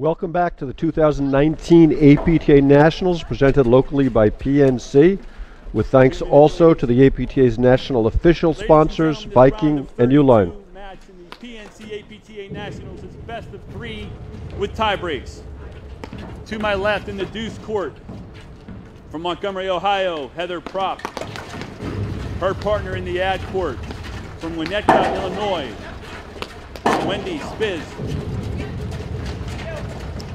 Welcome back to the 2019 APTA Nationals, presented locally by PNC, with thanks also to the APTA's national official sponsors, Viking and Uline. Match in the PNC APTA Nationals is best of 3 with tie breaks. To my left in the deuce court, from Montgomery, Ohio, Heather Propp. Her partner in the ad court, from Winnetka, Illinois, Wendy Spitz.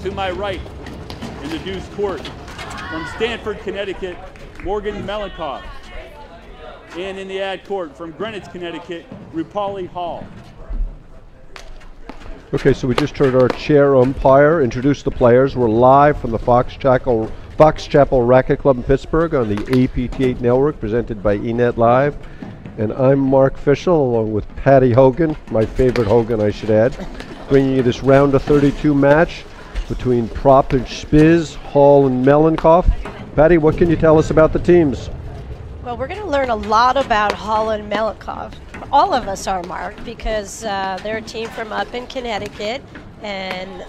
To my right, in the deuce court, from Stamford, Connecticut, Morgan Melnikoff. And in the ad court, from Greenwich, Connecticut, Rupali Hall. Okay, so we just heard our chair umpire introduce the players. We're live from the Fox Chapel Racket Club in Pittsburgh on the APTA Network, presented by eNet Live. And I'm Mark Fischel, along with Patty Hogan, my favorite Hogan, I should add, bringing you this round of 32 match between Propp and Shipz, Hall and Melnikoff. Patty, what can you tell us about the teams? Well, we're going to learn a lot about Hall and Melnikoff. All of us are, Mark, because they're a team from up in Connecticut, and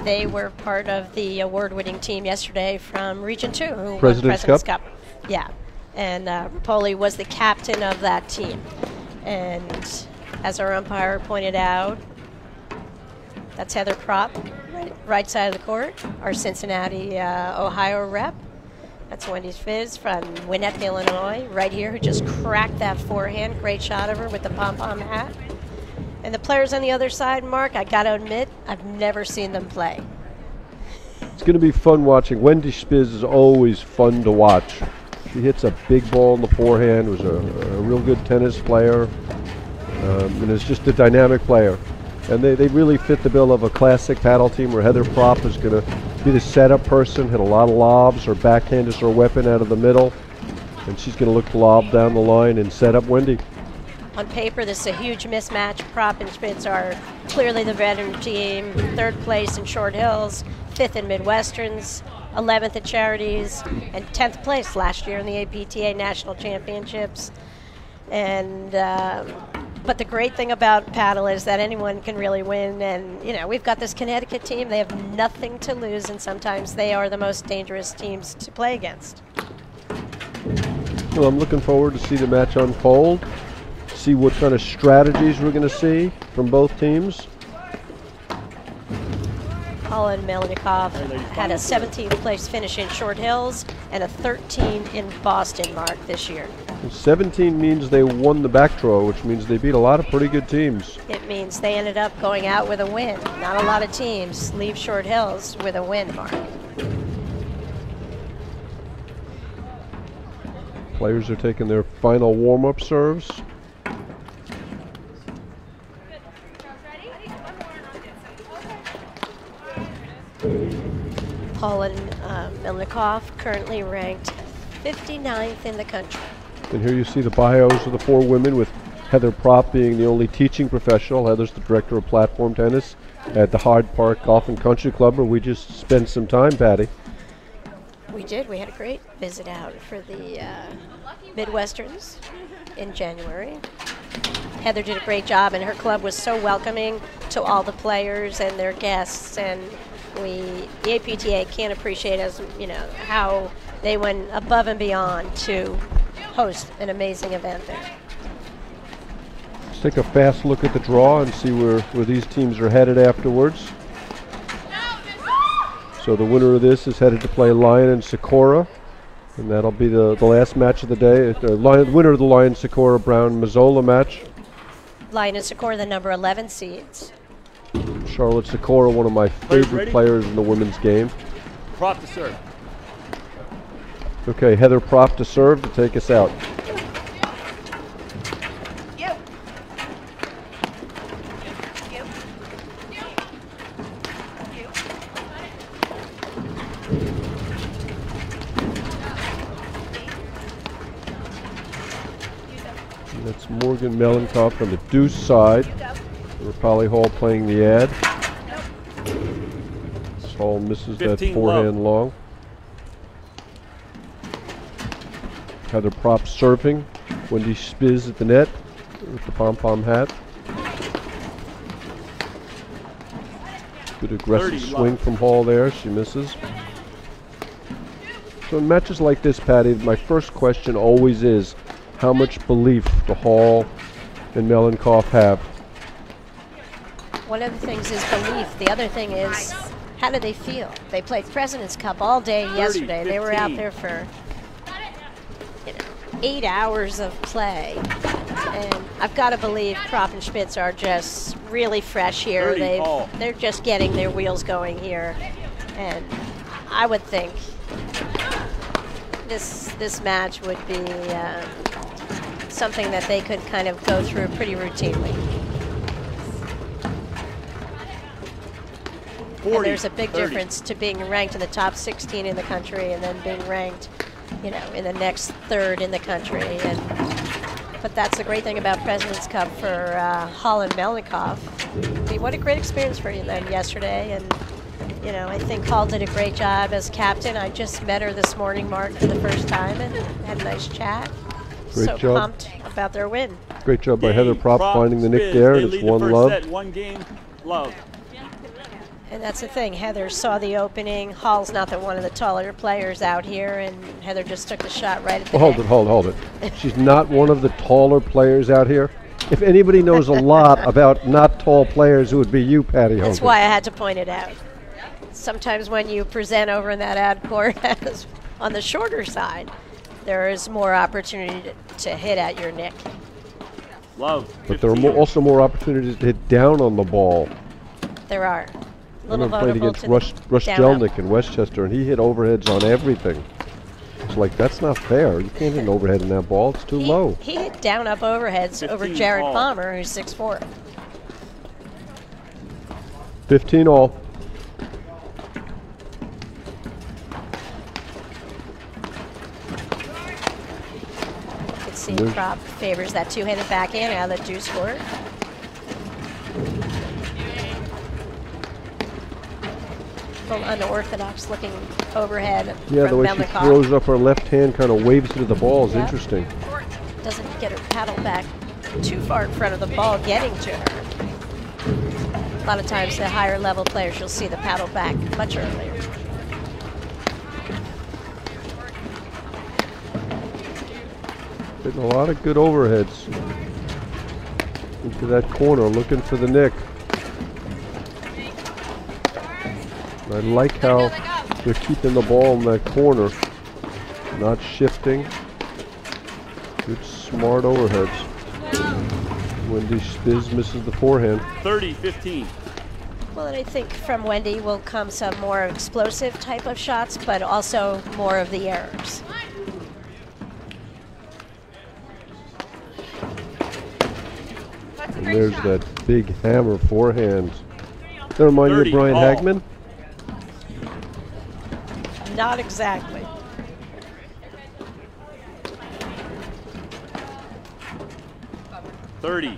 they were part of the award-winning team yesterday from Region 2, who won President's Cup. Yeah, and Rupali was the captain of that team. And as our umpire pointed out, that's Heather Propp, right side of the court, our Cincinnati, Ohio rep. That's Wendy Spitz from Winnetka, Illinois, right here, who just cracked that forehand. Great shot of her with the pom-pom hat. And the players on the other side, Mark, I got to admit, I've never seen them play. It's going to be fun watching. Wendy Spitz is always fun to watch. She hits a big ball in the forehand, was a real good tennis player, and is just a dynamic player. And they really fit the bill of a classic paddle team where Heather Propp is going to be the setup person, hit a lot of lobs. Her backhand is her weapon out of the middle. And she's going to look to lob down the line and set up Wendy. On paper, this is a huge mismatch. Propp and Spitz are clearly the veteran team. 3rd place in Short Hills, 5th in Midwesterns, 11th at Charities, and 10th place last year in the APTA National Championships. And but the great thing about paddle is that anyone can really win, and you know, we've got this Connecticut team. They have nothing to lose, and sometimes they are the most dangerous teams to play against. Well, I'm looking forward to see the match unfold, see what kind of strategies we're going to see from both teams. Hall and Melnikoff had a 17th place finish in Short Hills and a 13 in Boston, Mark, this year. 17 means they won the back draw, which means they beat a lot of pretty good teams. It means they ended up going out with a win. Not a lot of teams leave Short Hills with a win, Mark. Players are taking their final warm-up serves. Hall and Melnikoff currently ranked 59th in the country. And here you see the bios of the 4 women, with Heather Propp being the only teaching professional. Heather's the director of platform tennis at the Hyde Park Golf and Country Club, where we just spent some time, Patty. We did. We had a great visit out for the Midwesterns in January. Heather did a great job, and her club was so welcoming to all the players and their guests, and the APTA can't appreciate how they went above and beyond to host an amazing event there. Let's take a fast look at the draw and see where these teams are headed afterwards. So the winner of this is headed to play Lyon and Sikora, and that'll be the last match of the day. The winner of the Lyon Sikora Brown Mazzola match. Lyon and Sikora, the number 11 seeds. Charlotte Sikora, one of my favorite players in the women's game. Propp to serve. Okay, Heather Propp to serve to take us out. That's Morgan Melnikoff on the deuce side. Rupali Hall playing the ad. Hall misses that forehand long. Heather Propp serving. Wendy Spitz at the net with the pom-pom hat. Good aggressive 30 swing love. from Hall there. She misses. So in matches like this, Patty, my first question always is, how much belief do Hall and Melnikoff have? One of the things is belief. The other thing is, how do they feel? They played President's Cup all day yesterday. They were out there for 8 hours of play. And I've got to believe Prop and Shipz are just really fresh here. They're just getting their wheels going here. And I would think this match would be something that they could kind of go through pretty routinely. 40, and there's a big 30. difference to being ranked in the top 16 in the country and then being ranked, you know, in the next third in the country. But that's the great thing about President's Cup for Hall and Melnikoff. I mean, what a great experience for them yesterday. And, you know, I think Hall did a great job as captain. I just met her this morning, Mark, for the first time and had a nice chat. Great job. Pumped about their win. Great job by Heather Prop finding the nick Shipz. there. They And it's lead the 1 first love. set, 1 game, love. And that's the thing. Heather saw the opening. Hall's not one of the taller players out here, and Heather just took the shot right at the Well, neck. hold it. She's not one of the taller players out here. If anybody knows a lot about not tall players, it would be you, Patty Hogan. That's why I had to point it out. Sometimes when you present over in that ad court on the shorter side, there is more opportunity to hit at your nick. Love. But there are 15. also more opportunities to hit down on the ball. There are. I remember playing against Rush down Jelnick in Westchester, and he hit overheads on everything. It's like, that's not fair. You can't hit an overhead in that ball. It's too low. He hit down up overheads over 15 Jared all. Palmer, who's 6'4". 15 all. You can see Prop favors that two-handed backhand out of the deuce court. Little unorthodox looking overhead Yeah, from the way she Melnikoff. throws up her left hand, kind of waves it to the ball is Yep. interesting. Doesn't get her paddle back too far in front of the ball getting to her. A lot of times the higher level players, you'll see the paddle back much earlier. Hitting a lot of good overheads into that corner, looking for the nick. I like how they're keeping the ball in that corner, not shifting. Good, smart overheads. Wendy Shipz misses the forehand. 30-15. Well, and I think from Wendy will come some more explosive type of shots, but also more of the errors. And there's that big hammer forehand. Does that remind you of 30 Brian all. Hagman? Not exactly. I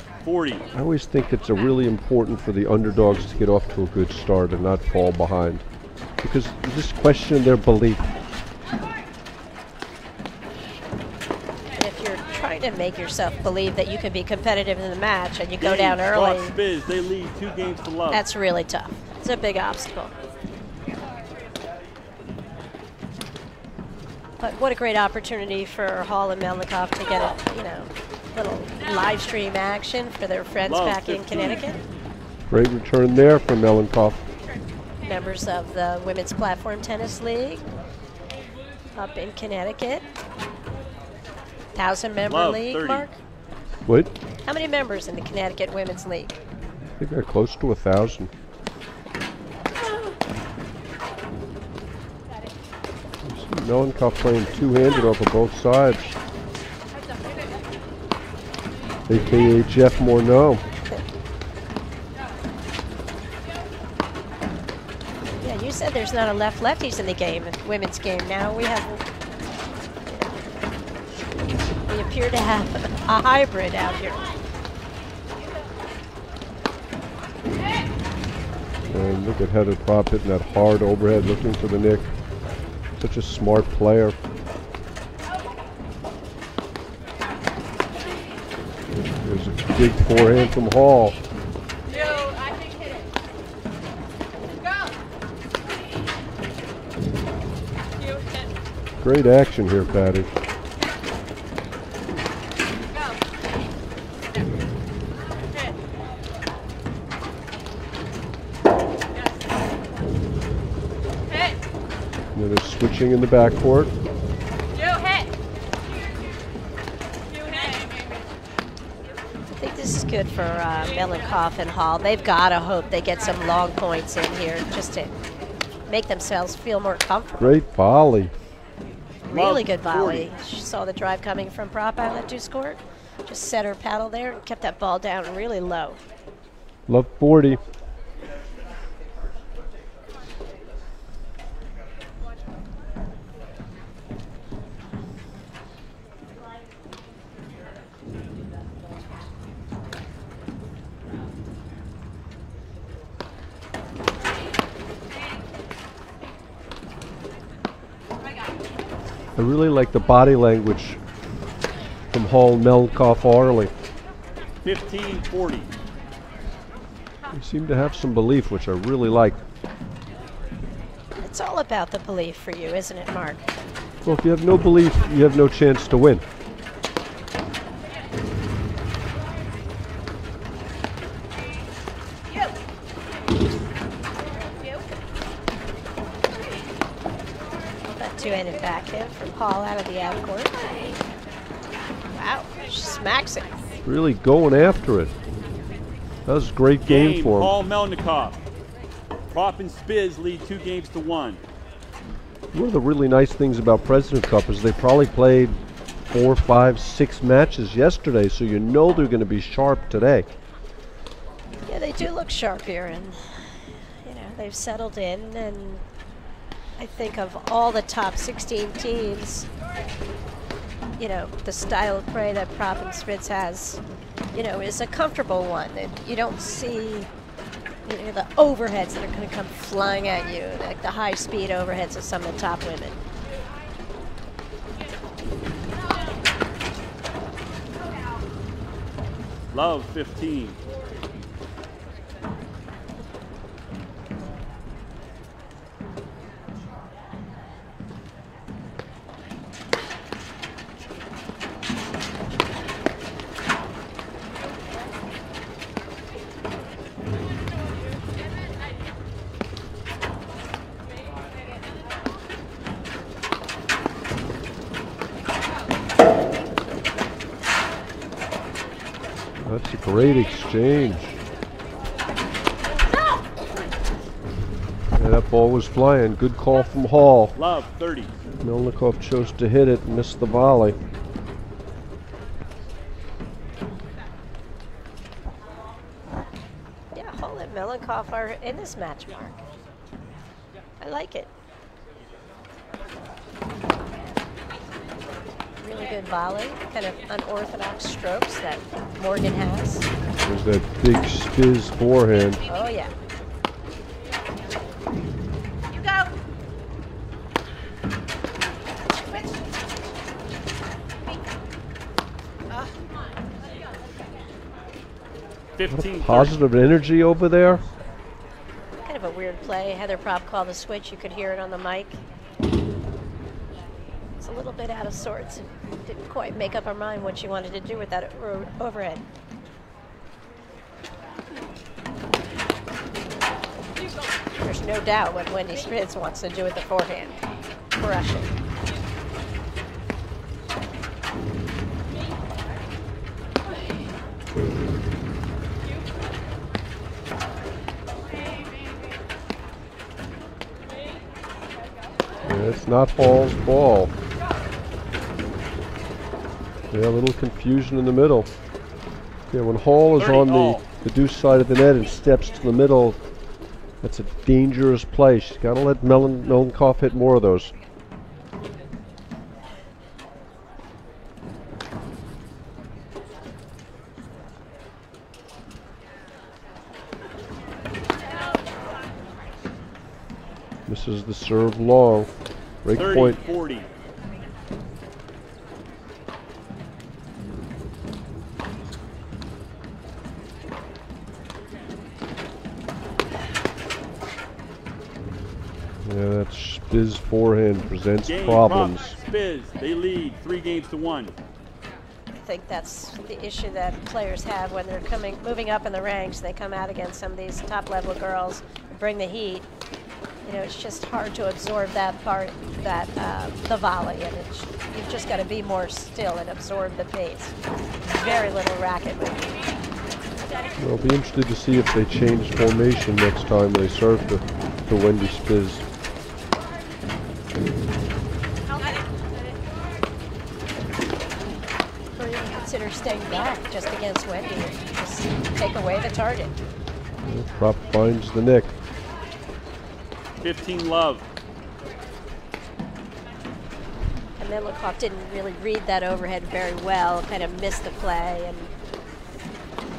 always think it's really important for the underdogs to get off to a good start and not fall behind, because you just question their belief. And if you're trying to make yourself believe that you can be competitive in the match and you go down Prop early, Shipz. They lead 2 games to love. that's really tough. It's a big obstacle. But what a great opportunity for Hall and Melnikoff to get a, little live stream action for their friends Love, back in 15. Connecticut. Great return there for Melnikoff. Members of the Women's Platform Tennis League up in Connecticut. 1,000-member Love, league, 30. Mark? What? How many members in the Connecticut Women's League? I think they're close to 1,000. Melnikoff playing two-handed off of both sides. AKA Jeff Morneau. Yeah, you said there's not a lefties in the game, women's game. Now we have, we appear to have a hybrid out here. And look at Heather Prop hitting that hard overhead, looking for the nick. Such a smart player. There's a big forehand from Hall. Great action here, Patty. And then they're switching in the backcourt. I think this is good for Melnikoff and Hall. They've got to hope they get some long points in here just to make themselves feel more comfortable. Great volley. Really good volley. She saw the drive coming from Prop out of that deuce court. Just set her paddle there and kept that ball down really low. Love 40. I really like the body language from Hall, Melnikoff, Arley. 15-40. They seem to have some belief, which I really like. It's all about the belief for you, isn't it, Mark? Well, if you have no belief, you have no chance to win. Two-handed backhand from Hall out of the out court. Wow, she smacks it. Really going after it. That was a great game for him. Hall Melnikoff. Prop and Shipz lead 2-1. One of the really nice things about President Cup is they probably played 4, 5, 6 matches yesterday, so you know they're going to be sharp today. Yeah, they do look sharp here, and you know they've settled in. And I think of all the top 16 teams, you know, the style of play that Prop and Shipz has, you know, is a comfortable one. And you don't see, you know, the overheads that are going to come flying at you, like the high-speed overheads of some of the top women. Love 15. That's a great exchange. Yeah, that ball was flying. Good call from Hall. Love 30. Melnikoff chose to hit it and missed the volley. Yeah, Hall and Melnikoff are in this match, Mark. I like it. Really good volley, kind of unorthodox strokes that Morgan has. There's that big Shipz forehand. Oh, yeah. You go. 15. Positive energy over there. Kind of a weird play. Heather Prop called the switch. You could hear it on the mic. It's a little bit out of sorts. Didn't quite make up her mind what she wanted to do with that overhead. There's no doubt what Wendy Shipz wants to do with the forehand. Crush it. It's not Hall's ball. Yeah, a little confusion in the middle. Yeah, when Hall is on the deuce side of the net and steps to the middle, that's a dangerous play. She's got to let Melnikoff hit more of those. Misses the serve long. Break 30, point. 40. Yeah, that Shipz forehand presents Game problems. Prop. Spitz. They lead 3 games to 1. I think that's the issue that players have when they're moving up in the ranks. They come out against some of these top-level girls, bring the heat. You know, it's just hard to absorb that part, the volley, and you've just got to be more still and absorb the pace. Very little racket movement. Well, I'll be interested to see if they change formation next time they serve to Wendy Spitz. Or even consider staying back just against Wendy and just take away the target. Prop finds the nick. 15 love. And Melnikoff didn't really read that overhead very well, kind of missed the play. And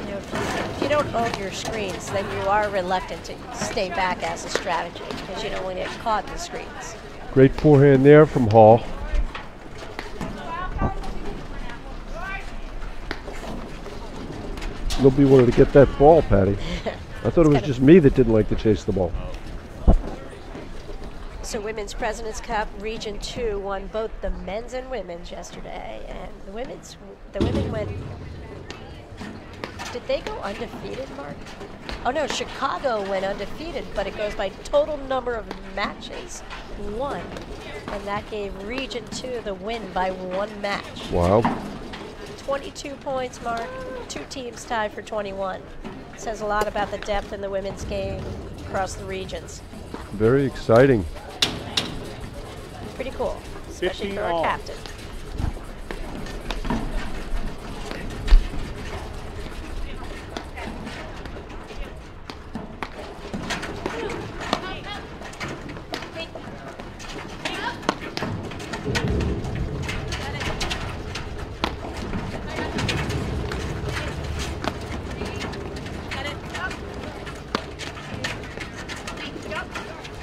you know, if you don't own your screens, then you are reluctant to stay back as a strategy because you don't want to get caught in the screens. Great forehand there from Hall. Nobody wanted to get that ball, Patty. I thought it was just me that didn't like to chase the ball. So Women's President's Cup Region 2 won both the men's and women's yesterday, and the women went. Did they go undefeated, Mark? Oh no, Chicago went undefeated, but it goes by total number of matches won, and that gave Region 2 the win by 1 match. Wow. 22 points, Mark. 2 teams tied for 21. Says a lot about the depth in the women's game across the regions. Very exciting. Pretty cool, especially for our captain.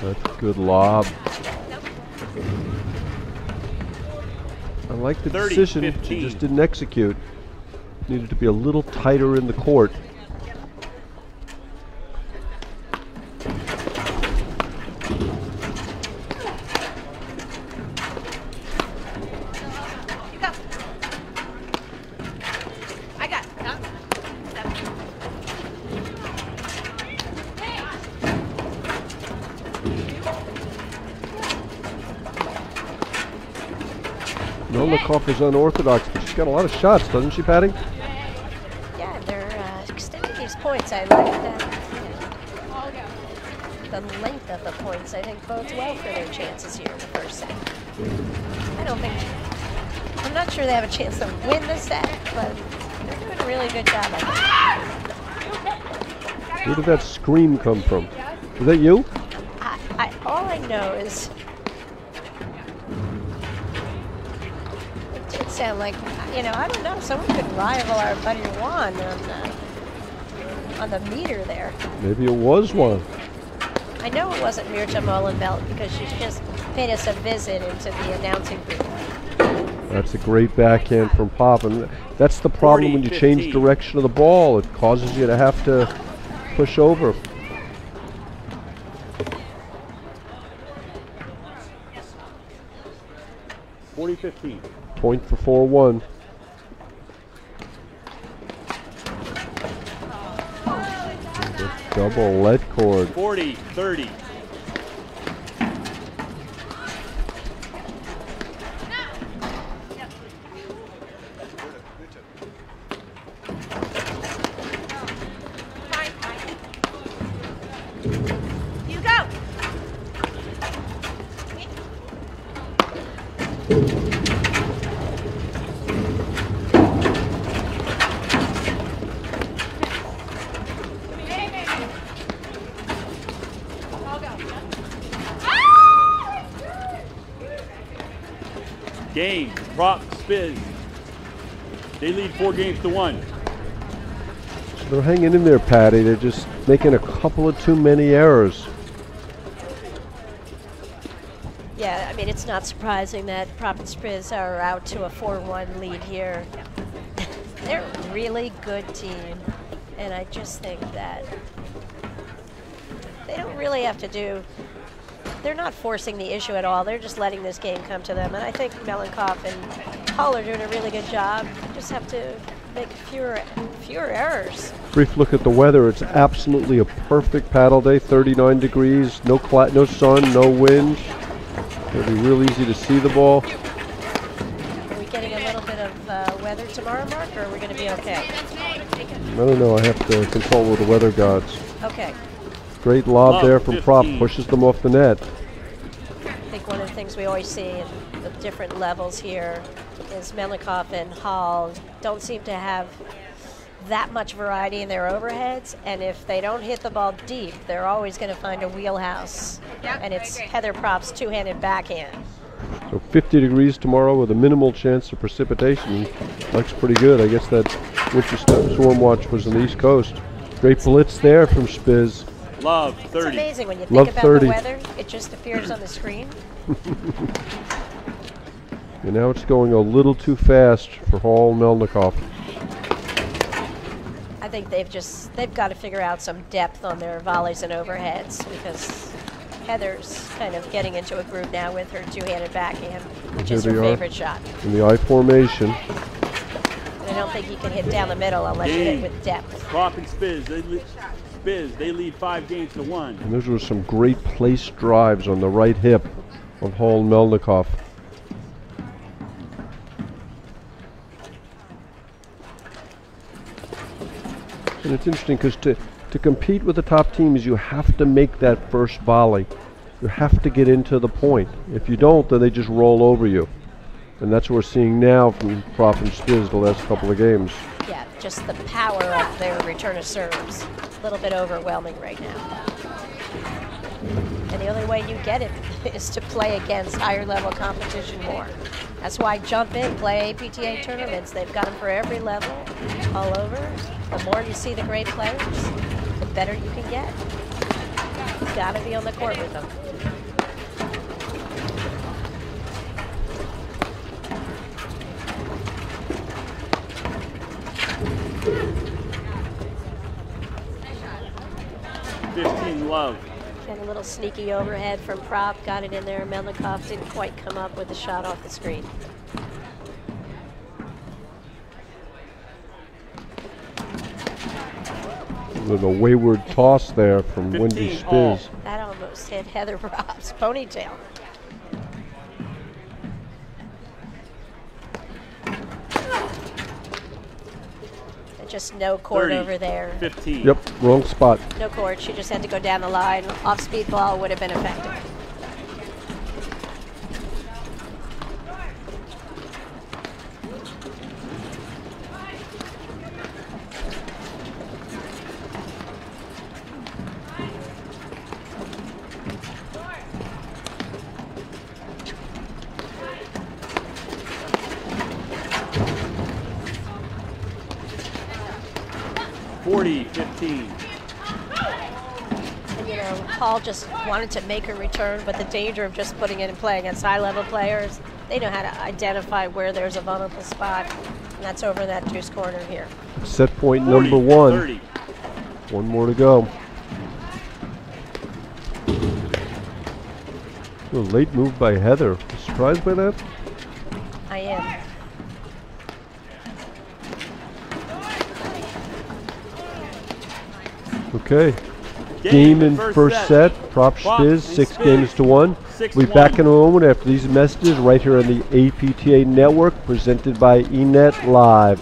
That's a good lob. I like the decision. She just didn't execute. Needed to be a little tighter in the court. Melnikoff is unorthodox, but she's got a lot of shots, doesn't she, Patty? Yeah, they're extending these points. I like that. The length of the points, I think, bodes well for their chances here in the first set. I'm not sure they have a chance to win the set, but they're doing a really good job, I think. Where did that scream come from? Was that you? All I know is it did sound like, you know, I don't know, someone could rival our buddy Juan on the meter there. Maybe it was one. I know it wasn't Mirta Molenbelt because she just paid us a visit into the announcing booth. That's a great backhand from Pop, and that's the problem when you change direction of the ball. It causes you to have to push over. (40-15). Point for 4-1. Double lead cord. 40-30. You go. Game, prop, Spitz. They lead 4-1. They're hanging in there, Patty. They're just making a couple of too many errors. Yeah, I mean, it's not surprising that Prop and Spitz are out to a 4-1 lead here. They're a really good team, and I just think that they don't really have to do they're not forcing the issue at all. They're just letting this game come to them. And I think Melnikoff and Hall are doing a really good job. Just have to make fewer errors. Brief look at the weather. It's absolutely a perfect paddle day. 39 degrees, no sun, no wind. It'll be real easy to see the ball. Are we getting a little bit of weather tomorrow, Mark, or are we going to be okay? I don't know. I have to consult with the weather gods. Okay. Great lob there from Prop. Pushes them off the net. I think one of the things we always see in the different levels here is Melnikoff and Hall don't seem to have that much variety in their overheads, and if they don't hit the ball deep, they're always going to find a wheelhouse. And it's Heather Prop's two-handed backhand. So 50 degrees tomorrow with a minimal chance of precipitation. Looks pretty good. I guess that winter storm watch was on the East Coast. Great blitz there from Shipz. Love 30. It's amazing when you Love think about 30. the weather, it just appears on the screen. And now it's going a little too fast for Hall and Melnikoff. I think they've got to figure out some depth on their volleys and overheads, because Heather's kind of getting into a groove now with her two-handed backhand, which is her favorite shot. In the I formation. And I don't think you can hit down the middle unless you hit with depth. Prop and Shipz, they lead 5-1. And those were some great place drives on the right hip of Hall and Melnikoff. And it's interesting because to compete with the top teams, you have to make that first volley. You have to get into the point. If you don't, then they just roll over you. And that's what we're seeing now from Prop and Shipz the last couple of games. Yeah, just the power of their return of serves. A little bit overwhelming right now. And the only way you get it is to play against higher level competition more. That's why jump in, play APTA tournaments. They've got them for every level, all over. The more you see the great players, the better you can get. You've got to be on the court with them. Love. And a little sneaky overhead from Prop, got it in there. Melnikoff didn't quite come up with the shot off the screen. There's a wayward toss there from Wendy Shipz. That almost hit Heather Prop's ponytail. Just no court 30, over there. 15. Yep, wrong spot. No court. She just had to go down the line. Off-speed ball would have been effective. And, you know, Paul just wanted to make a return, but the danger of just putting it in play against high-level players, they know how to identify where there's a vulnerable spot, and that's over in that deuce corner here. Set point number 1. 30. One more to go. A late move by Heather. Surprised by that? I am. Okay. Game in first set. Prop Shipz, 6-1. We'll be back in a moment after these messages right here on the APTA Network, presented by eNet Live.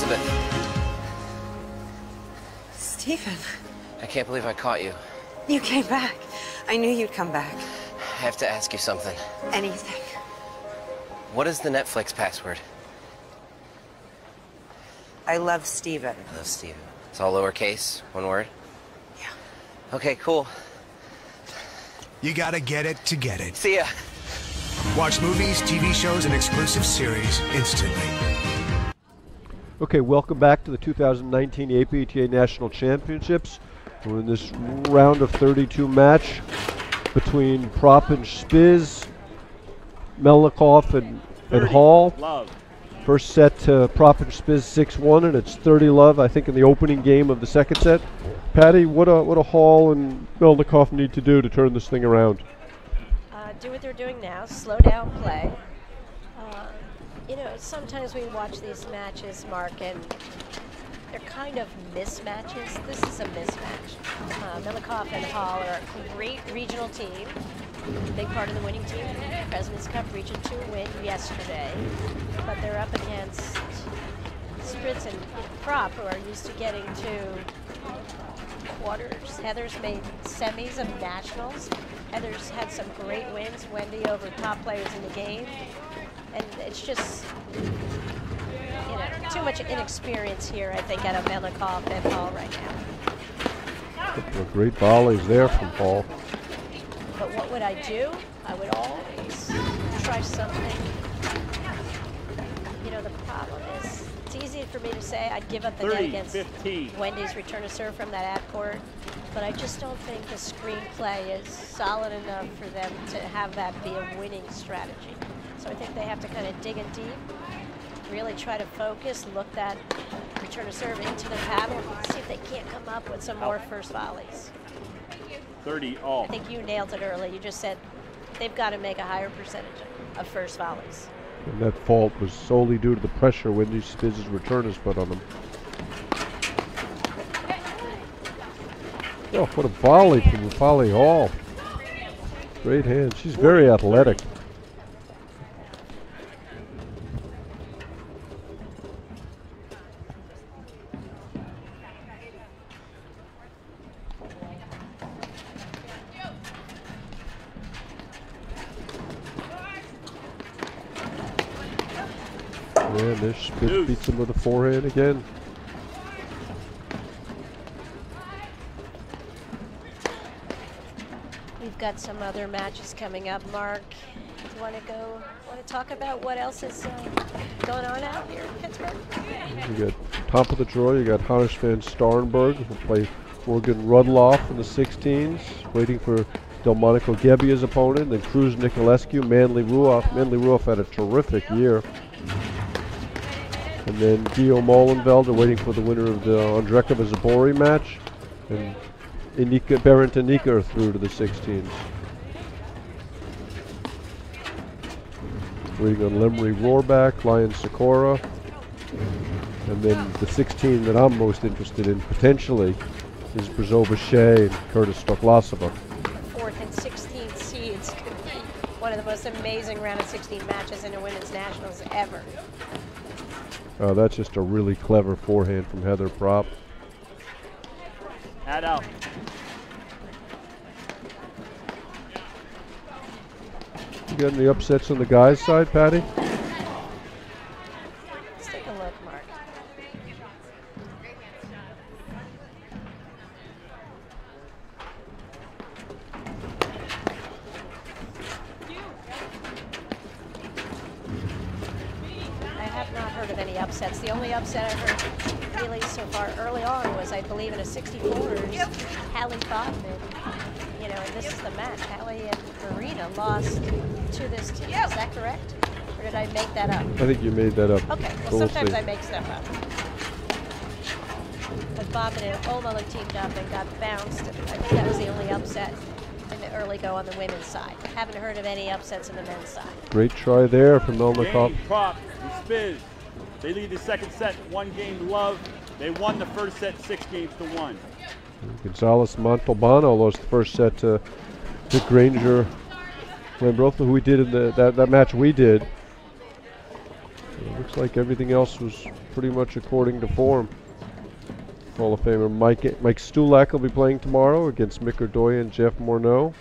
Elizabeth. Stephen, I can't believe I caught you. you came back. I knew you'd come back. I have to ask you something. Anything. What is the Netflix password? I love Stephen. I love Steven. It's all lowercase, one word? Yeah. Okay, cool. You gotta get it to get it. See ya. Watch movies, TV shows, and exclusive series instantly. Okay, welcome back to the 2019 APTA National Championships. We're in this round of 32 match between Prop and Shipz, Melnikoff and Hall. Love. First set to Prop and Shipz 6-1, and it's 30-love, I think, in the opening game of the second set. Patty, what a Hall and Melnikoff need to do to turn this thing around? Do what they're doing now, slow down play. You know, sometimes we watch these matches, Mark, and they're kind of mismatches. This is a mismatch. Melnikoff and Hall are a great regional team, big part of the winning team. President's Cup Region 2 win yesterday, but they're up against Shipz and Prop, who are used to getting to quarters. Heather's made semis of nationals. Heather's had some great wins, Wendy over top players in the game. And it's just, you know, too much inexperience here, I think, out of Melnikoff and Hall right now. Couple of great volleys there from Hall. But what would I do? I would always try something. You know, the problem is, it's easy for me to say I'd give up the net against 15. Wendy's return to serve from that ad court, but I just don't think the screenplay is solid enough for them to have that be a winning strategy. So I think they have to kind of dig in deep, really try to focus, look that return to serve into the paddle, see if they can't come up with some more first volleys. 30 all. I think you nailed it early. You just said they've got to make a higher percentage of first volleys. And that fault was solely due to the pressure Wendy Spitz's returners put on them. Oh, what a volley from Rupali Hall. Great hand. She's very athletic. And this Shipz beats him with a forehand again. We've got some other matches coming up, Mark. Do you want to talk about what else is going on out here in Pittsburgh? You got top of the draw, you got Hannes van Starnberg, who'll play Morgan Rudloff in the 16s, waiting for Delmonico Gebbia's opponent, then Cruz Nicolescu, Manly Ruoff. Manly Ruoff had a terrific year. And then Guillaume Molenveld are waiting for the winner of the Andrekova Zabori match. And Berent Anika are through to the 16s. Waiting on Lemry Rohrback, Lion Sikora. And then the 16 that I'm most interested in, potentially, is Brzova Shea and Curtis Stoklasova. 4th and 16th seeds could be one of the most amazing round of 16 matches in the women's nationals ever. That's just a really clever forehand from Heather Prop. Add out. You got any upsets on the guys' side, Patty? Let's take a look, Mark. I have not heard of any upsets. The only upset I heard really so far early on was, I believe, in a 64ers, Hallie Bobman. You know, and this is the match. Hallie and Marina lost to this team. Is that correct? Or did I make that up? I think you made that up. Okay, well, So sometimes see. I make stuff up. But Bobman and Olmo teamed up and got bounced. I think that was the only upset in the early go on the women's side. Haven't heard of any upsets in the men's side. Great try there from Melnikoff. Game, Prop, and Shipz. They lead the second set 1 game to love. They won the first set 6-1. Gonzalez Montalbano lost the first set to Granger Lambrosa, who we did in that match we did. Looks like everything else was pretty much according to form. Hall of Famer Mike Stulak will be playing tomorrow against Mick Ordoya and Jeff Morneau.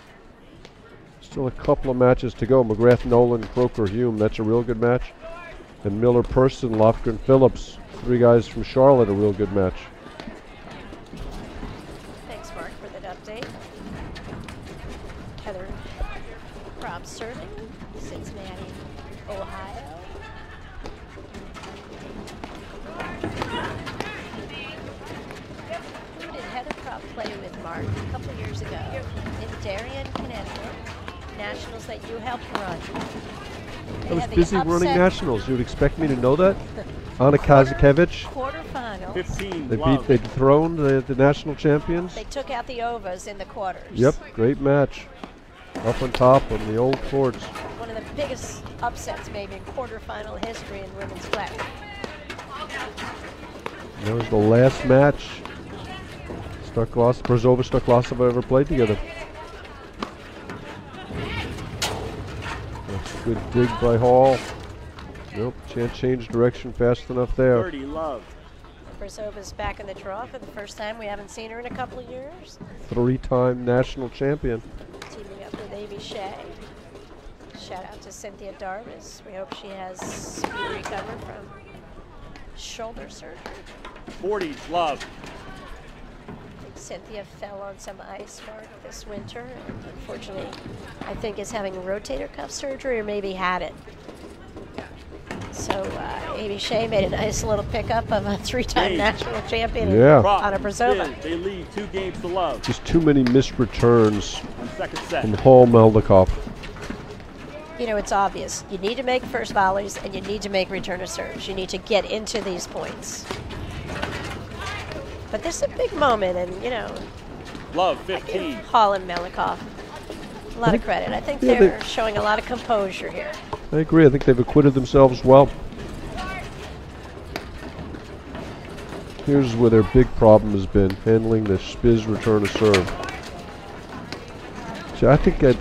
Still a couple of matches to go. McGrath Nolan, Croker Hume, that's a real good match. And Miller Person, Lofgren Phillips, 3 guys from Charlotte, a real good match. Thanks, Mark, for that update. Heather Prop serving, Cincinnati, Ohio. Who did Heather Prop play with, Mark, a couple of years ago in Darien, Connecticut? Nationals that you helped run. I was busy running nationals. You would expect me to know that? Anna Kazakevich. Quarterfinal. 15. They dethroned the national champions. They took out the Ovas in the quarters. Yep, great match. Up on top on the old courts. One of the biggest upsets maybe in quarterfinal history in women's play. That was the last match Brzova Stuklosova ever played together. That's a good dig by Hall. Nope, can't change direction fast enough there. 30, Love. Brzova's back in the draw for the first time. We haven't seen her in a couple of years. 3-time national champion. Teaming up with Amy Shea. Shout out to Cynthia Darvis. We hope she has speedy recovery from shoulder surgery. 40, Love. Cynthia fell on some ice, Mark, this winter. And unfortunately, I think is having rotator cuff surgery or maybe had it. So Amy Shea made a nice little pickup of a 3-time national champion on a Brzova. They lead 2 games to Love. Just too many missed returns On second set. from Hall Melnikoff. You know, it's obvious. You need to make first volleys and you need to make return of serves. You need to get into these points. But this is a big moment, and, you know, Love, 15. Hall and Melnikoff, a lot of credit. I think they're showing a lot of composure here. I agree. I think they've acquitted themselves well. Here's where their big problem has been, handling the Shipz return of serve. So I think I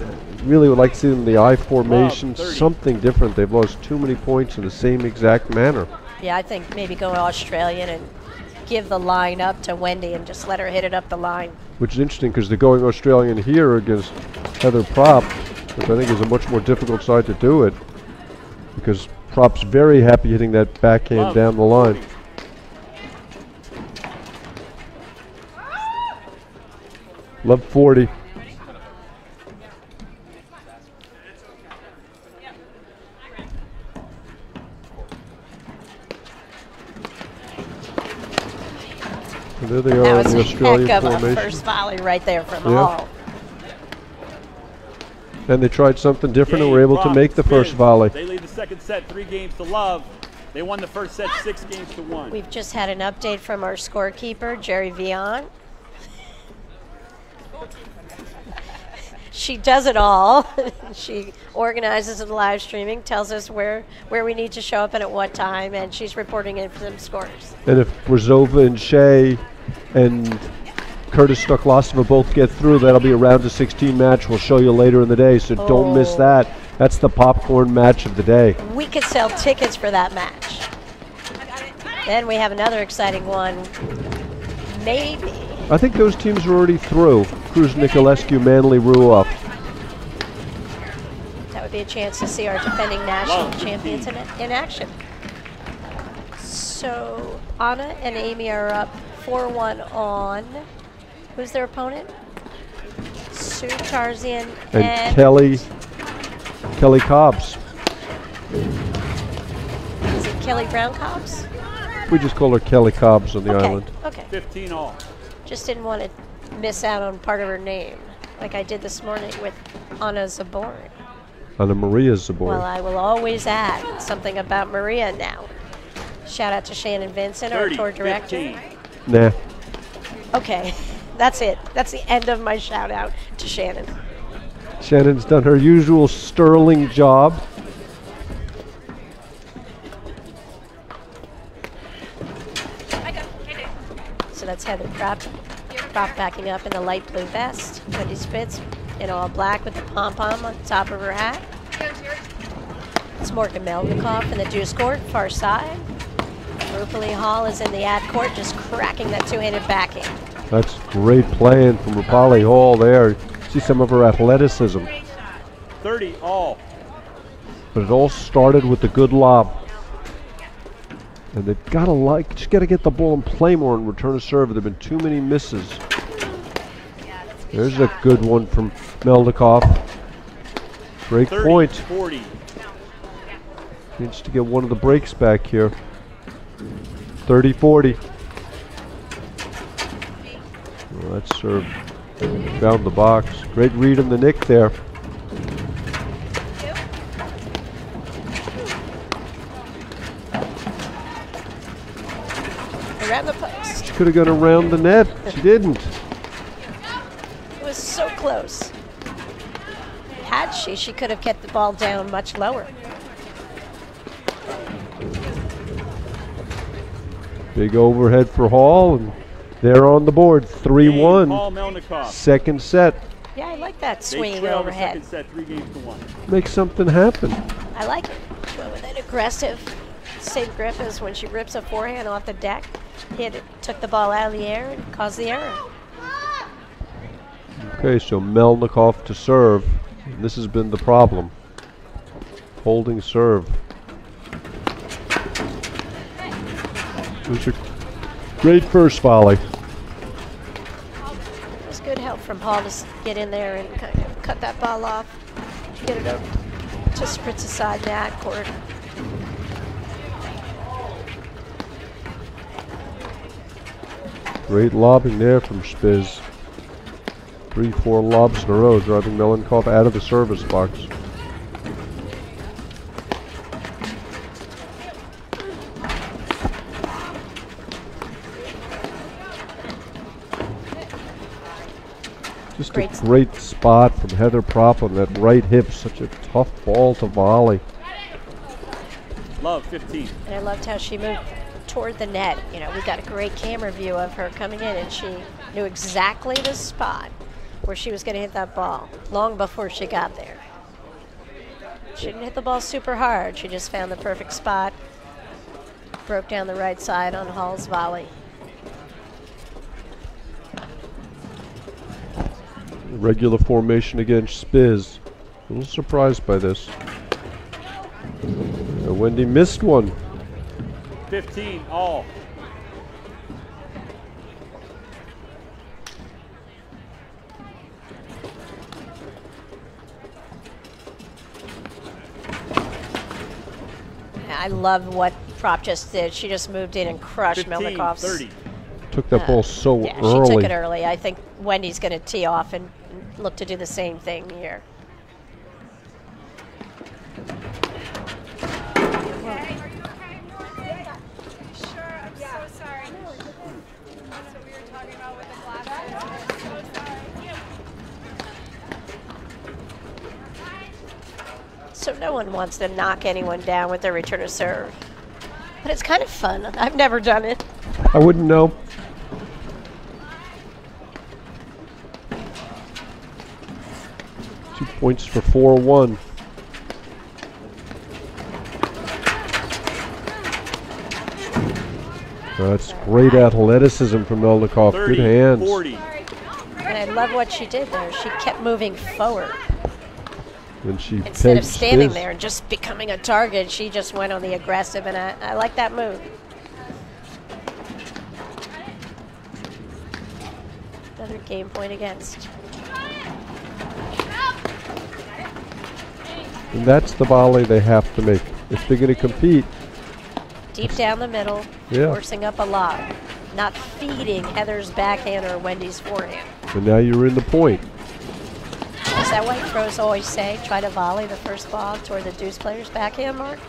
really would like to see them in the I formation, something different. They've lost too many points in the same exact manner. Yeah, I think maybe go Australian and give the line up to Wendy and just let her hit it up the line. Which is interesting because they're going Australian here against Heather Prop, which I think is a much more difficult side to do it, because Prop's very happy hitting that backhand down the line. Love 40. And there they are That in was the a Australian heck of a formation. first volley right there from Hall. And they tried something different and were able to make the first volley. They lead the second set 3 games to Love. They won the first set 6 games to 1. We've just had an update from our scorekeeper, Jerry Vion. She does it all. She organizes the live streaming, tells us where we need to show up and at what time, and she's reporting in some scores. And if Brzova and Shea and Curtis Stuklosova both get through, that'll be a round of 16 match. We'll show you later in the day, so don't miss that. That's the popcorn match of the day. We could sell tickets for that match. Then we have another exciting one. Maybe. I think those teams are already through. Cruz Nicolescu, Manley, Ruoff. That would be a chance to see our defending national champions in action. So Anna and Amy are up 4-1 on. Who's their opponent? Sue Tarzian and Kelly Cobbs. Is it Kelly Brown Cobbs? We just call her Kelly Cobbs on the island. Okay. 15 all. Just didn't want to miss out on part of her name, like I did this morning with Anna Zabori. Anna Maria Zabori. Well, I will always add something about Maria now. Shout out to Shannon Vincent, our tour director. 15. Nah. Okay, that's it. That's the end of my shout out to Shannon. Shannon's done her usual sterling job. So that's Heather Prop backing up in the light blue vest. Wendy Spitz in all black with the pom-pom on top of her hat. It's Morgan Melnikoff in the deuce court, far side. Rupali Hall is in the ad court, just cracking that two-handed backhand. That's great playing from Rupali Hall there. See some of her athleticism. 30 all. But it all started with the good lob. And they've got to just got to get the ball and play more and return a serve. There have been too many misses. There's a good one from Melnikoff. Great 30, point. 40. Needs to get one of the breaks back here. 30-40. Well, that serve found the box. Great read in the nick there. Around the post. She could have gone around the net. She didn't. It was so close. Had she could have kept the ball down much lower. Big overhead for Hall, and they're on the board. 3-1. Paul Melnikoff. Second set. Yeah, I like that They swinging trail the overhead. second set 3-1. Make something happen. I like it. Went with an aggressive, same grip as when she rips a forehand off the deck. Hit it, took the ball out of the air, and caused the error. Okay, so Melnikoff to serve. And this has been the problem. Holding serve. It was a great first volley. It was good help from Paul to get in there and kind of cut that ball off, get it over to Shipz aside in that court. Great lobbing there from Shipz. 3-4 lobs in a row, driving Melnikoff out of the service box. Just a great spot from Heather Propp on that right hip. Such a tough ball to volley. Love 15. And I loved how she moved toward the net. You know, we got a great camera view of her coming in, and she knew exactly the spot where she was going to hit that ball long before she got there. She didn't hit the ball super hard. She just found the perfect spot. Broke down the right side on Hall's volley. Regular formation against Shipz. A little surprised by this. Wendy missed one. 15 all. I love what Propp just did. She just moved in and crushed 15, Melnikoff's. 30. Took that ball so Yeah, early. she took it early. I think Wendy's going to tee off and look to do the same thing here. So no one wants to knock anyone down with their return of serve. But it's kind of fun. I've never done it. I wouldn't know. Two points for 4-1. That's great athleticism from Melnikoff. 30, Good hands. 40. And I love what she did there. She kept moving forward. When she Instead of pegged standing Shipz. there and just becoming a target, she just went on the aggressive, and I like that move. Another game point against. And that's the volley they have to make. If they're going to compete, Deep down the middle, Yeah. forcing up a lob. Not feeding Heather's backhand or Wendy's forehand. and now you're in the point. Is that what pros always say? Try to volley the first ball toward the deuce player's backhand mark?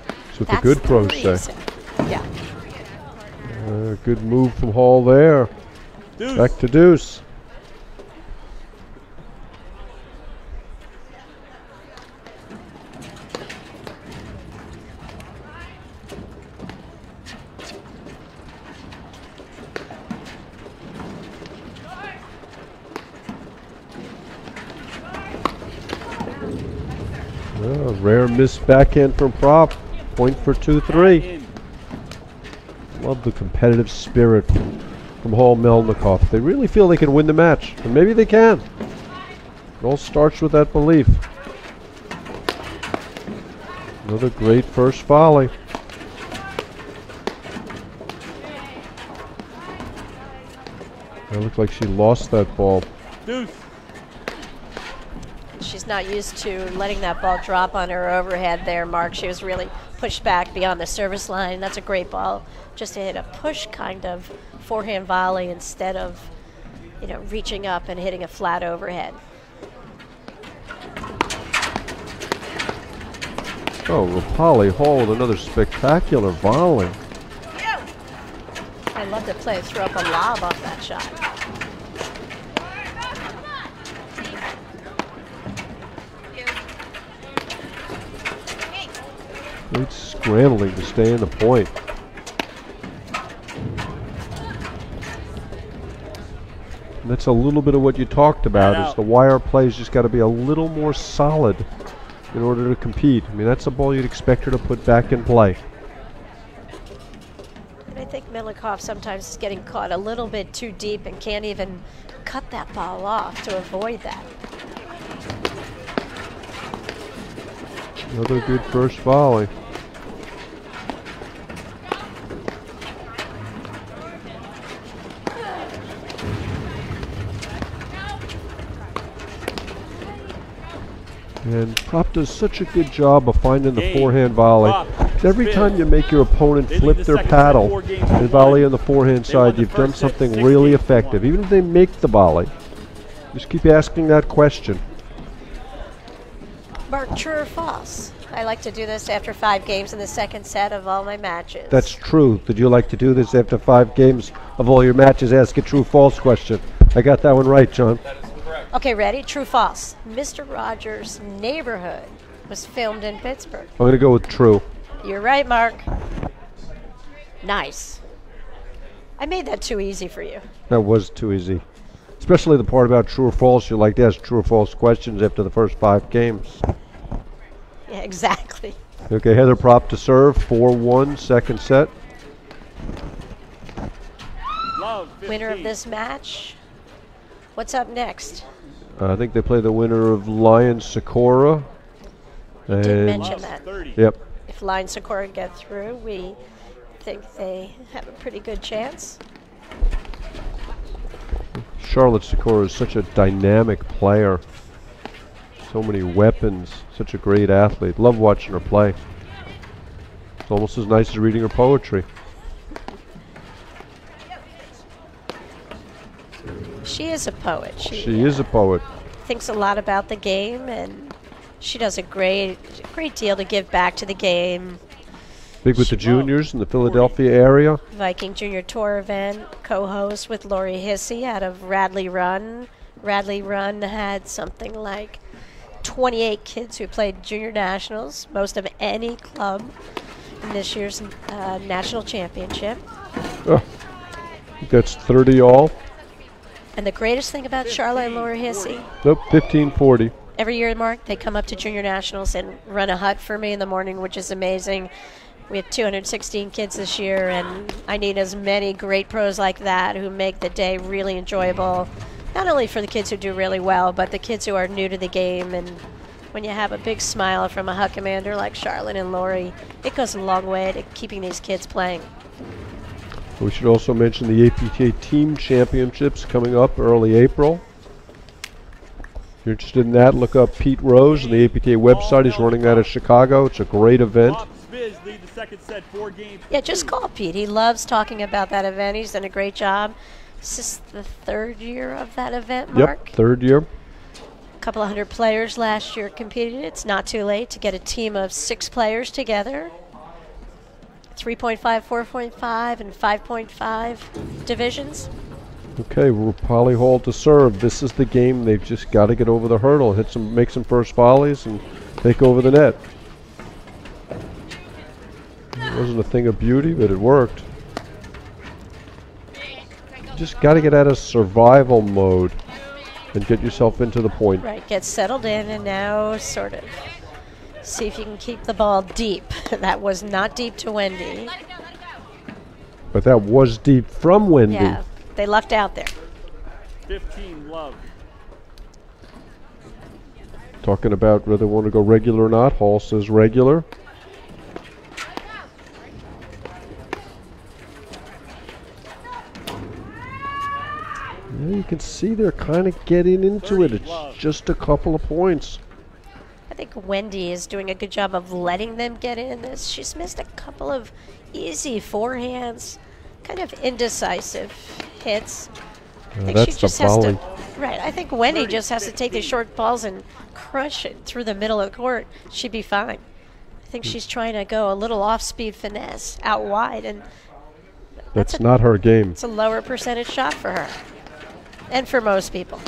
That's what the good pros say. reason. Yeah. Good move from Hall there. Deuce. Back to deuce. A rare missed backhand from Prop. Point for 2-3. Love the competitive spirit from Hall Melnikoff. They really feel they can win the match, and maybe they can. It all starts with that belief. Another great first volley. It looked like she lost that ball. Deuce. She's not used to letting that ball drop on her overhead there, Mark. She was really pushed back beyond the service line. That's a great ball. Just to hit a push kind of forehand volley instead of, you know, reaching up and hitting a flat overhead. Oh, Rapali Hall with another spectacular volley. I'd love to play throw up a lob off that shot. Great scrambling to stay in the point. And that's a little bit of what you talked about, is the wire play's just got to be a little more solid in order to compete. I mean, that's a ball you'd expect her to put back in play. And I think Melnikoff sometimes is getting caught a little bit too deep and can't even cut that ball off to avoid that. Another good first volley. And Prop does such a good job of finding the forehand volley. Every time you make your opponent flip their paddle and volley on the forehand side, you've done something really effective. Even if they make the volley, just keep asking that question. Mark, true or false? I like to do this after 5 games in the second set of all my matches. That's true. Did you like to do this after 5 games of all your matches? Ask a true-false question. I got that one right, John. Okay, ready? True, false. Mr. Rogers' Neighborhood was filmed in Pittsburgh. I'm going to go with true. You're right, Mark. Nice. I made that too easy for you. That was too easy. Especially the part about true or false. You like to ask true or false questions after the first 5 games. Yeah, exactly. Okay, Heather Prop to serve. 4-1, second set. Winner of this match. What's up next? I think they play the winner of Lion Sakura. You did mention that. Yep. If Lion Sakura get through, we think they have a pretty good chance. Charlotte Sakura is such a dynamic player. So many weapons. Such a great athlete. Love watching her play. It's almost as nice as reading her poetry. She is a poet. She is a poet. Thinks a lot about the game, and she does a great deal to give back to the game. Big with the juniors in the Philadelphia area. Viking Junior Tour event, co-host with Lori Hissey out of Radley Run. Radley Run had something like 28 kids who played junior nationals, most of any club in this year's national championship. Oh, I think that's 30 all. And the greatest thing about Charlotte and Lori Hissey, Nope, 15-40. every year, Mark, they come up to junior nationals and run a hut for me in the morning, which is amazing. We have 216 kids this year, and I need as many great pros like that who make the day really enjoyable, not only for the kids who do really well, but the kids who are new to the game. And when you have a big smile from a hut commander like Charlotte and Lori, it goes a long way to keeping these kids playing. We should also mention the APTA Team Championships coming up early April. If you're interested in that, look up Pete Rose on the APTA website. He's running that at Chicago. It's a great event. Yeah, just call Pete. He loves talking about that event. He's done a great job. Is this the 3rd year of that event, Mark? Yep, 3rd year. A couple of 100 players last year competed. It's not too late to get a team of 6 players together. 3.5, 4.5, and 5.5 divisions. Okay, Rupali Hall to serve. This is the game. They've just got to get over the hurdle, make some first volleys, and take over the net. It wasn't a thing of beauty, but it worked. You just got to get out of survival mode and get yourself into the point. Right, get settled in, and now sort of See if you can keep the ball deep. That was not deep to Wendy. But that was deep from Wendy. Yeah, they lucked out there. 15 love. Talking about whether they want to go regular or not. Hall says regular. Yeah, you can see they're kind of getting into it. It's just a couple of points. I think Wendy is doing a good job of letting them get in this. She's missed a couple of easy forehands, kind of indecisive hits. I think that's she just the has volley. to. Right, I think Wendy just has to take the short balls and crush it through the middle of the court. She'd be fine. I think she's trying to go a little off-speed finesse out wide, and That's not her game. it's a lower percentage shot for her, and for most people.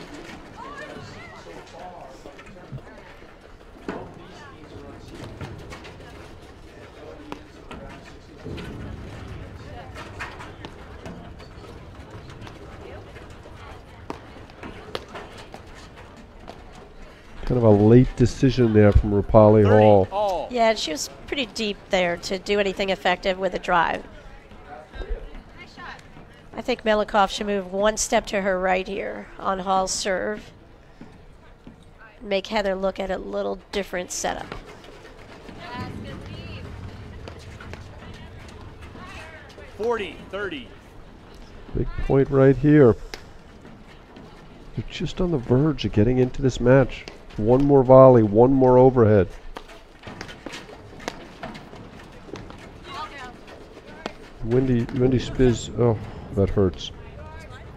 Kind of a late decision there from Rupali 30 Hall. all. Yeah, and she was pretty deep there to do anything effective with a drive. I think Melnikoff should move one step to her right here on Hall's serve. Make Heather look at a little different setup. 40-30. Big point right here. They're just on the verge of getting into this match. One more volley, one more overhead. Wendy Spiz, oh, that hurts.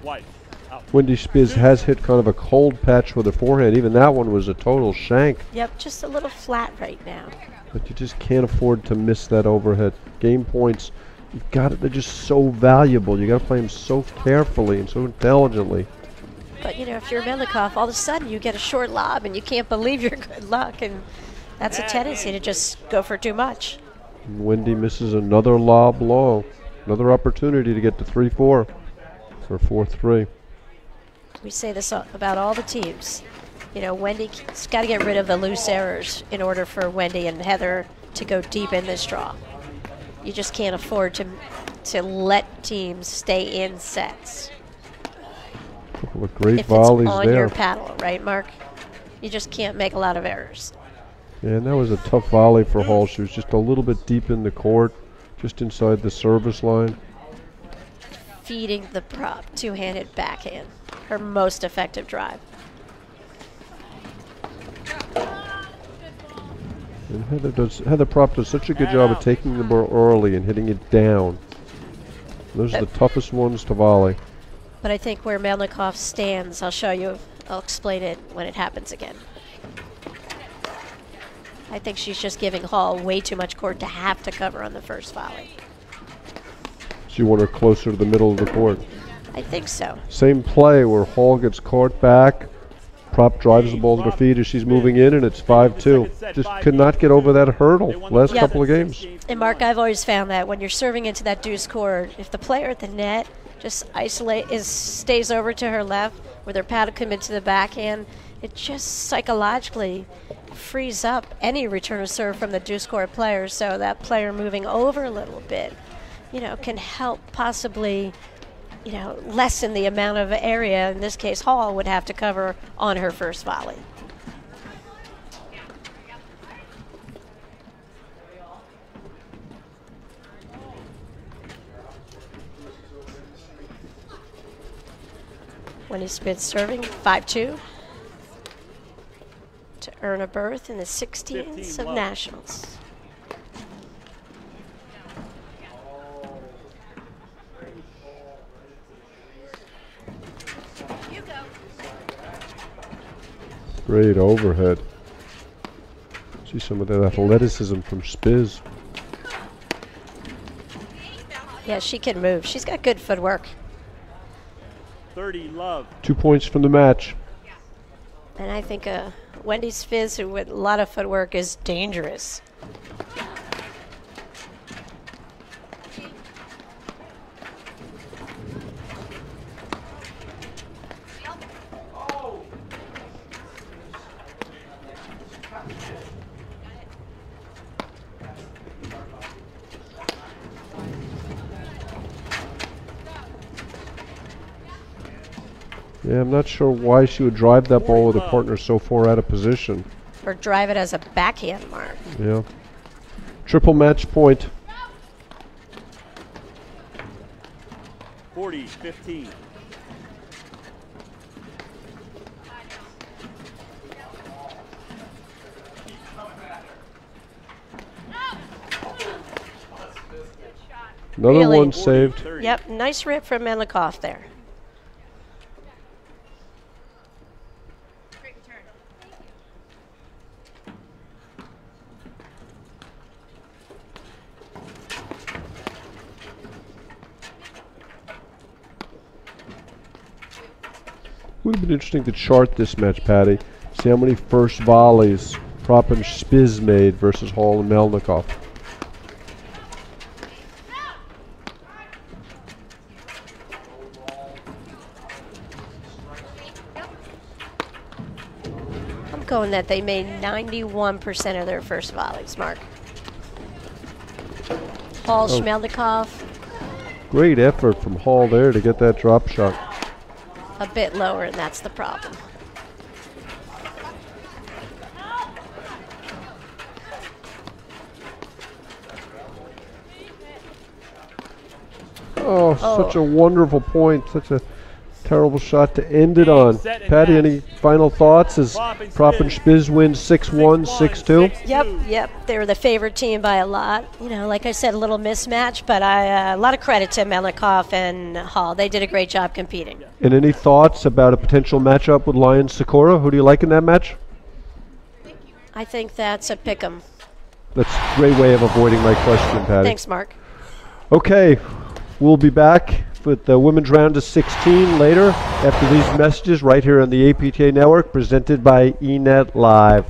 White. Out. Wendy Spiz has hit kind of a cold patch with her forehand. Even that one was a total shank. Yep, just a little flat right now. But you just can't afford to miss that overhead. Game points, you've got it. They're just so valuable. You got to play them so carefully and so intelligently. But, you know, if you're Melnikoff, all of a sudden you get a short lob and you can't believe your good luck. And that's a tendency to just go for too much. And Wendy misses another lob long. Another opportunity to get to 3-4 or 4-3. We say this about all the teams. You know, Wendy's got to get rid of the loose errors in order for Wendy and Heather to go deep in this draw. You just can't afford to let teams stay in sets. Couple of great If volleys it's on there. your paddle, right, Mark? You just can't make a lot of errors. Yeah, and that was a tough volley for Hall. She was just a little bit deep in the court, just inside the service line. Feeding the prop, two-handed backhand, her most effective drive. And Heather Prop does such a good job of taking the ball early and hitting it down. Those are the toughest ones to volley. But I think where Melnikoff stands, I'll show you, I'll explain it when it happens again. I think she's just giving Hall way too much court to have to cover on the first volley. So you want her closer to the middle of the court. I think so. Same play where Hall gets caught back. Prop drives the ball to the feet as she's moving in, and it's 5-2. Just could not get over that hurdle last couple of games. And Mark, I've always found that when you're serving into that deuce court, if the player at the net just stays over to her left, where their paddle come into the backhand, it just psychologically frees up any return of serve from the deuce court player. So that player moving over a little bit, you know, can help possibly, you know, lessen the amount of area, in this case Hall would have to cover on her first volley. Wendy Spitz serving 5-2 to earn a berth in the 16s of nationals. Great overhead. See some of that athleticism from Spiz. Yeah, she can move. She's got good footwork. 30 love. 2 points from the match. And I think Wendy Spitz, who with a lot of footwork, is dangerous. Yeah, I'm not sure why she would drive that ball with her partner so far out of position. Or drive it as a backhand mark. Yeah. Triple match point. 40-15. Another Really? one saved. 40-30. Yep, nice rip from Melnikoff there. Would have been interesting to chart this match, Patty. See how many first volleys Prop and Shipz made versus Hall and Melnikoff. I'm going that they made 91% of their first volleys, Mark. Hall, Oh. Melnikoff, Great effort from Hall there to get that drop shot. a bit lower, and that's the problem. Oh, such a wonderful point. Such a terrible shot to end it on. Set and Patty, match. any final thoughts as Prop and Shipz win 6-1, 6-2? Yep. They were the favorite team by a lot. You know, like I said, a little mismatch, but a lot of credit to Melnikoff and Hall. They did a great job competing. And any thoughts about a potential matchup with Lions Sakura? Who do you like in that match? I think that's a pick'em. That's a great way of avoiding my question, Patty. Thanks, Mark. Okay, we'll be back with the women's round of 16 later after these messages right here on the APTA Network presented by eNet Live.